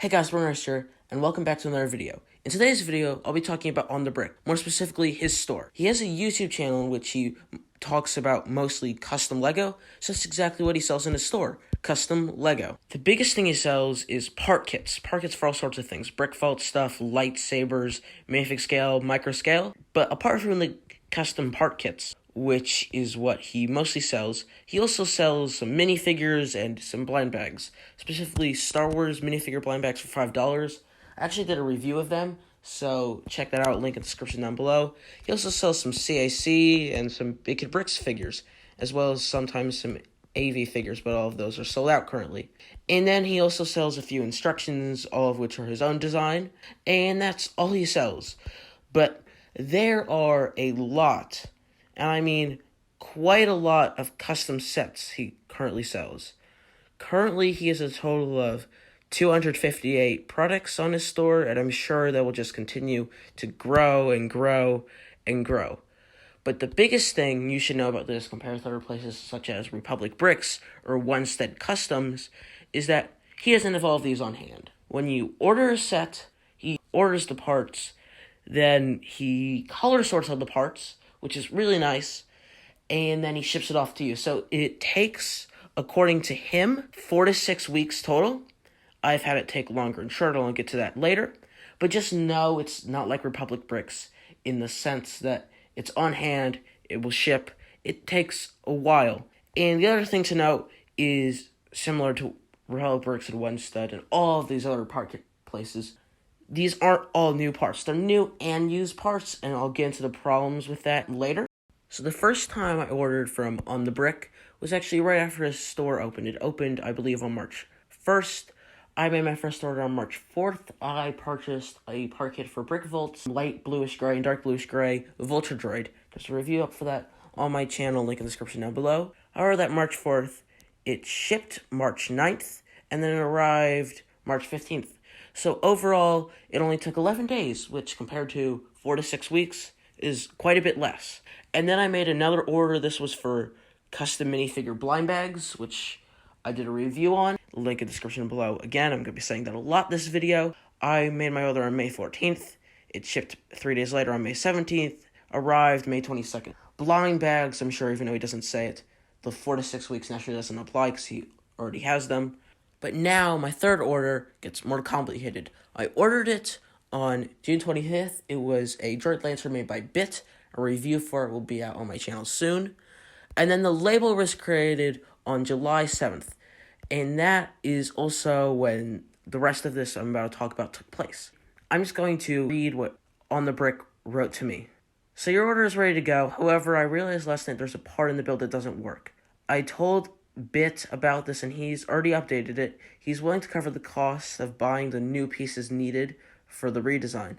Hey guys, we're Meister, and welcome back to another video. In today's video, I'll be talking about On The Brick, more specifically his store. He has a YouTube channel in which he talks about mostly custom Lego, so that's exactly what he sells in his store, custom Lego. The biggest thing he sells is part kits for all sorts of things, brick vault stuff, lightsabers, minifig scale, micro scale, but apart from the custom part kits, which is what he mostly sells, he also sells some minifigures and some blind bags, specifically Star Wars minifigure blind bags for $5. I actually did a review of them, so check that out, link in the description down below. He also sells some CAC and some Big Kid Bricks figures, as well as sometimes some AV figures, but all of those are sold out currently. And then he also sells a few instructions, all of which are his own design, and that's all he sells. But there are a lot, and I mean quite a lot, of custom sets he currently sells. Currently, he has a total of 258 products on his store, and I'm sure that will just continue to grow and grow and grow. But the biggest thing you should know about this compared to other places such as Republic Bricks or Onestead Customs is that he doesn't have all of these on hand. When you order a set, he orders the parts, then he color sorts all the parts, which is really nice, and then he ships it off to you. So it takes, according to him, 4 to 6 weeks total. I've had it take longer and shorter. I'll get to that later. But just know it's not like Republic Bricks in the sense that it's on hand, it will ship, it takes a while. And the other thing to note is, similar to Republic Bricks and Onestead and all of these other part places, these aren't all new parts. They're new and used parts, and I'll get into the problems with that later. So the first time I ordered from On The Brick was actually right after his store opened. It opened, I believe, on March 1st. I made my first order on March 4th. I purchased a part kit for Brick Vaults, light bluish gray and dark bluish gray, Vulture Droid. There's a review up for that on my channel, link in the description down below. I ordered that March 4th. It shipped March 9th, and then it arrived March 15th. So overall, it only took 11 days, which compared to 4 to 6 weeks is quite a bit less. And then I made another order. This was for custom minifigure blind bags, which I did a review on. Link in the description below. Again, I'm going to be saying that a lot this video. I made my order on May 14th. It shipped 3 days later on May 17th. Arrived May 22nd. Blind bags, I'm sure, even though he doesn't say it, the 4 to 6 weeks naturally doesn't apply because he already has them. But now my third order gets more complicated. I ordered it on June 25th. It was a droid lancer made by Bit. A review for it will be out on my channel soon. And then the label was created on July 7th. And that is also when the rest of this I'm about to talk about took place. I'm just going to read what On The Brick wrote to me. So your order is ready to go. However, I realized last night there's a part in the build that doesn't work. I told Bit about this and he's already updated it. He's willing to cover the cost of buying the new pieces needed for the redesign.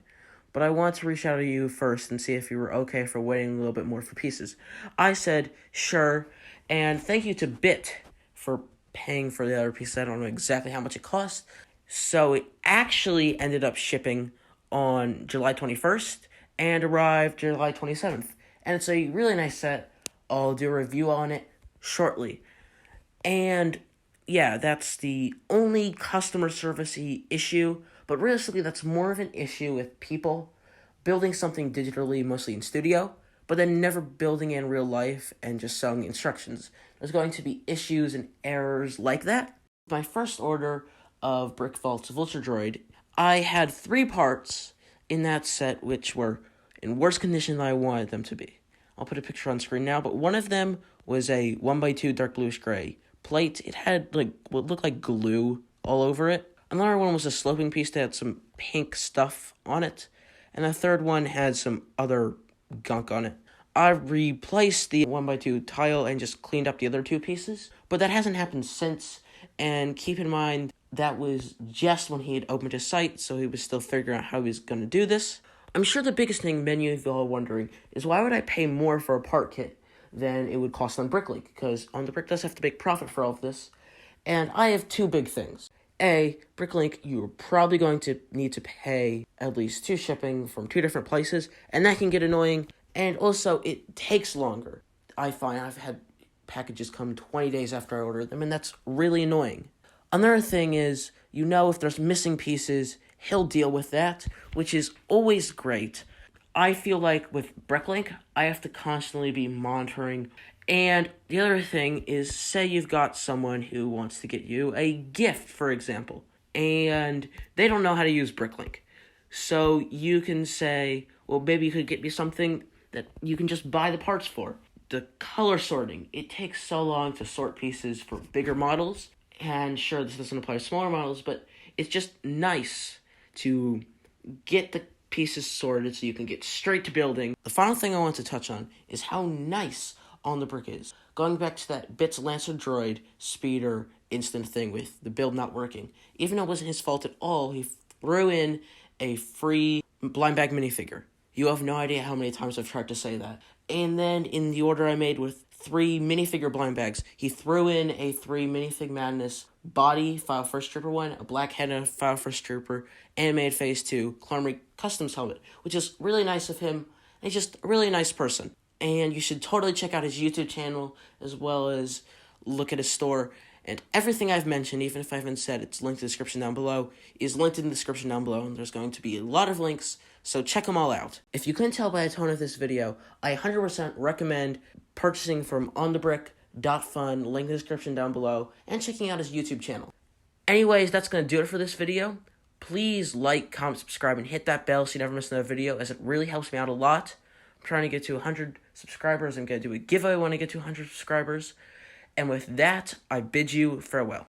But I want to reach out to you first and see if you were okay for waiting a little bit more for pieces. I said, sure, and thank you to Bit for paying for the other pieces. I don't know exactly how much it cost. So it actually ended up shipping on July 21st and arrived July 27th. And it's a really nice set. I'll do a review on it shortly. And yeah, that's the only customer service-y issue, but realistically that's more of an issue with people building something digitally, mostly in studio, but then never building it in real life and just selling instructions. There's going to be issues and errors like that. My first order of Brick Vault's Vulture Droid, I had 3 parts in that set which were in worse condition than I wanted them to be. I'll put a picture on screen now, but one of them was a 1x2 dark bluish gray plate. It had like what looked like glue all over it. Another one was a sloping piece that had some pink stuff on it. And the third one had some other gunk on it. I replaced the 1x2 tile and just cleaned up the other 2 pieces. But that hasn't happened since. And keep in mind, that was just when he had opened his site, so he was still figuring out how he was going to do this. I'm sure the biggest thing many of you are wondering is why would I pay more for a part kit than it would cost on Bricklink? Because On The Brick does have to make profit for all of this. And I have 2 big things. A, Bricklink, you're probably going to need to pay at least 2 shipping from 2 different places, and that can get annoying. And also, it takes longer. I find I've had packages come 20 days after I ordered them, and that's really annoying. Another thing is, if there's missing pieces, he'll deal with that, which is always great. I feel like with Bricklink, I have to constantly be monitoring. And the other thing is, say you've got someone who wants to get you a gift, for example, and they don't know how to use Bricklink. So you can say, well, maybe you could get me something that you can just buy the parts for. The color sorting, it takes so long to sort pieces for bigger models, and sure, this doesn't apply to smaller models, but it's just nice to get the pieces sorted so you can get straight to building. The final thing I want to touch on is how nice On the Brick is. Going back to that Bits Lancer Droid speeder instant thing with the build not working. Even though it wasn't his fault at all, he threw in a free blind bag minifigure. You have no idea how many times I've tried to say that. And then in the order I made with 3 minifigure blind bags, he threw in a 3 Minifig Madness body File First Trooper one, a black head and a File First Trooper, animated Phase 2, Clonry Customs helmet, which is really nice of him, and he's just a really nice person. And you should totally check out his YouTube channel, as well as look at his store. And everything I've mentioned, even if I haven't said it's linked in the description down below, is linked in the description down below, and there's going to be a lot of links, so check them all out. If you couldn't tell by the tone of this video, I 100% recommend purchasing from onthebrick.fun, link in the description down below, and checking out his YouTube channel. Anyways, that's going to do it for this video. Please like, comment, subscribe, and hit that bell so you never miss another video, as it really helps me out a lot. I'm trying to get to 100 subscribers. I'm going to do a giveaway when I get to 100 subscribers. And with that, I bid you farewell.